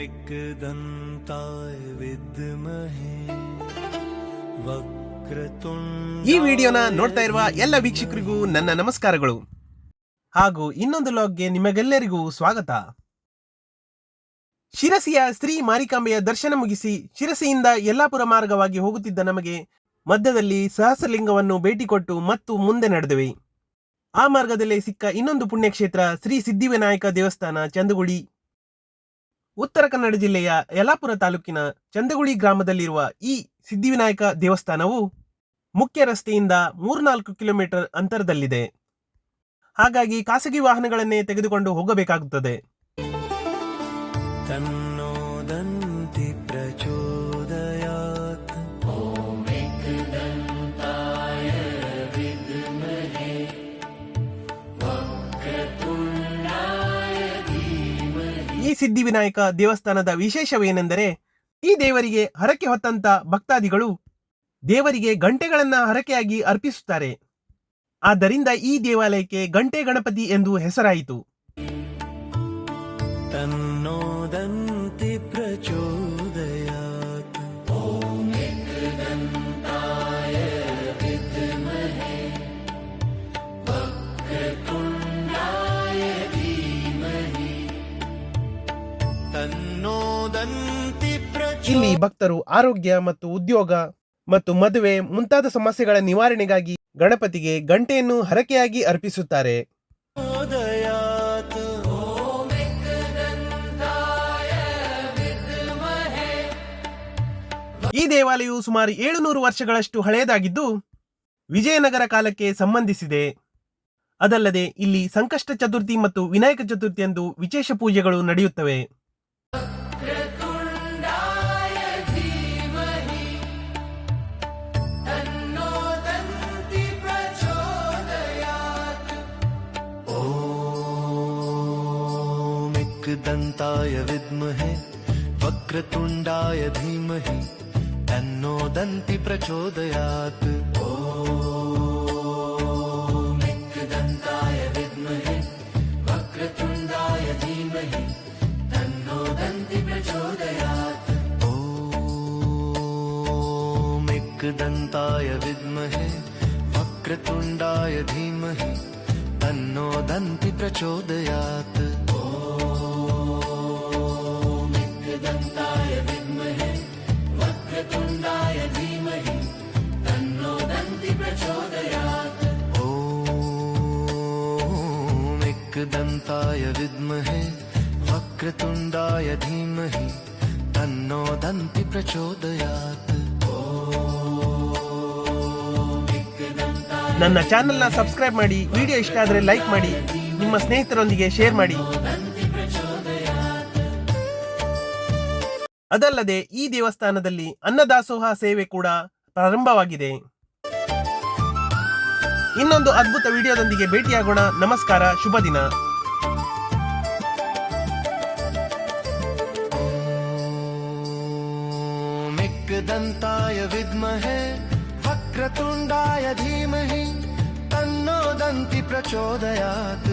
ಈ ವಿಡಿಯೋನ ನೋಡ್ತಾ ಇರುವ ಎಲ್ಲ ವೀಕ್ಷಕರಿಗೂ ನನ್ನ ನಮಸ್ಕಾರಗಳು ಹಾಗೂ ಇನ್ನೊಂದು ಲಾಗ್ಗೆ ನಿಮಗೆಲ್ಲರಿಗೂ ಸ್ವಾಗತ. ಶಿರಸಿಯ ಶ್ರೀ ಮಾರಿಕಾಂಬೆಯ ದರ್ಶನ ಮುಗಿಸಿ ಶಿರಸಿಯಿಂದ ಯಲ್ಲಾಪುರ ಮಾರ್ಗವಾಗಿ ಹೋಗುತ್ತಿದ್ದ ನಮಗೆ ಮಧ್ಯದಲ್ಲಿ ಸಹಸ್ರಲಿಂಗವನ್ನು ಭೇಟಿ ಕೊಟ್ಟು ಮತ್ತು ಮುಂದೆ ನಡೆದೆವು. ಆ ಮಾರ್ಗದಲ್ಲಿ ಸಿಕ್ಕ ಇನ್ನೊಂದು ಪುಣ್ಯಕ್ಷೇತ್ರ ಶ್ರೀ ಸಿದ್ಧಿವಿನಾಯಕ ದೇವಸ್ಥಾನ ಚಂದಗುಳಿ. ಉತ್ತರ ಕನ್ನಡ ಜಿಲ್ಲೆಯ ಯಲ್ಲಾಪುರ ತಾಲೂಕಿನ ಚಂದಗುಳಿ ಗ್ರಾಮದಲ್ಲಿರುವ ಈ ಸಿದ್ಧಿವಿನಾಯಕ ದೇವಸ್ಥಾನವು ಮುಖ್ಯ ರಸ್ತೆಯಿಂದ 3-4 ಕಿಲೋಮೀಟರ್ ಅಂತರದಲ್ಲಿದೆ. ಹಾಗಾಗಿ ಖಾಸಗಿ ವಾಹನಗಳನ್ನೇ ತೆಗೆದುಕೊಂಡು ಹೋಗಬೇಕಾಗುತ್ತದೆ. ಈ ಸಿದ್ಧಿವಿನಾಯಕ ದೇವಸ್ಥಾನದ ವಿಶೇಷವೇನೆಂದರೆ, ಈ ದೇವರಿಗೆ ಹರಕೆ ಹೊತ್ತಂತ ಭಕ್ತಾದಿಗಳು ದೇವರಿಗೆ ಗಂಟೆಗಳನ್ನ ಹರಕೆಯಾಗಿ ಅರ್ಪಿಸುತ್ತಾರೆ. ಆದ್ದರಿಂದ ಈ ದೇವಾಲಯಕ್ಕೆ ಗಂಟೆ ಗಣಪತಿ ಎಂದು ಹೆಸರಾಯಿತು. ಇಲ್ಲಿ ಭಕ್ತರು ಆರೋಗ್ಯ ಮತ್ತು ಉದ್ಯೋಗ ಮತ್ತು ಮದುವೆ ಮುಂತಾದ ಸಮಸ್ಯೆಗಳ ನಿವಾರಣೆಗಾಗಿ ಗಣಪತಿಗೆ ಗಂಟೆಯನ್ನು ಹರಕೆಯಾಗಿ ಅರ್ಪಿಸುತ್ತಾರೆ. ಈ ದೇವಾಲಯವು ಸುಮಾರು 700 ವರ್ಷಗಳಷ್ಟು ಹಳೆಯದಾಗಿದ್ದು ವಿಜಯನಗರ ಕಾಲಕ್ಕೆ ಸಂಬಂಧಿಸಿದೆ. ಅದಲ್ಲದೆ ಇಲ್ಲಿ ಸಂಕಷ್ಟ ಚತುರ್ಥಿ ಮತ್ತು ವಿನಾಯಕ ಚತುರ್ಥಿ ಎಂದು ವಿಶೇಷ ಪೂಜೆಗಳು ನಡೆಯುತ್ತವೆ. दंताय विद्महे वक्रतुंडाय धीमहि तन्नो दन्ति प्रचोदयात्. ओम एकदंताय विद्महे वक्रतुंडाय धीमहि तन्नो दन्ति प्रचोदयात्. ओम एकदंताय विद्महे वक्रतुंडाय धीमहि तन्नो दन्ति प्रचोदयात्. दंताय विद्महे वक्रतुंडाय धीमहि तन्नो दन्ति प्रचोदयात्. ನನ್ನ ಚಾನೆಲ್ನ ಸಬ್ಸ್ಕ್ರೈಬ್ ಮಾಡಿ, ವಿಡಿಯೋ ಇಷ್ಟ ಆದರೆ ಲೈಕ್ ಮಾಡಿ, ನಿಮ್ಮ ಸ್ನೇಹಿತರೊಂದಿಗೆ ಶೇರ್ ಮಾಡಿ. ಅದಲ್ಲದೆ ಈ ದೇವಸ್ಥಾನದಲ್ಲಿ ಅನ್ನದಾಸೋಹ ಸೇವೆ ಕೂಡ ಪ್ರಾರಂಭವಾಗಿದೆ. ಇನ್ನೊಂದು ಅದ್ಭುತ ವಿಡಿಯೋದೊಂದಿಗೆ ಭೇಟಿಯಾಗೋಣ. ನಮಸ್ಕಾರ, ಶುಭ ದಿನ. एकदंताय विद्महे वक्रतुंडाय धीमहि तन्नो दन्ति प्रचोदयात्.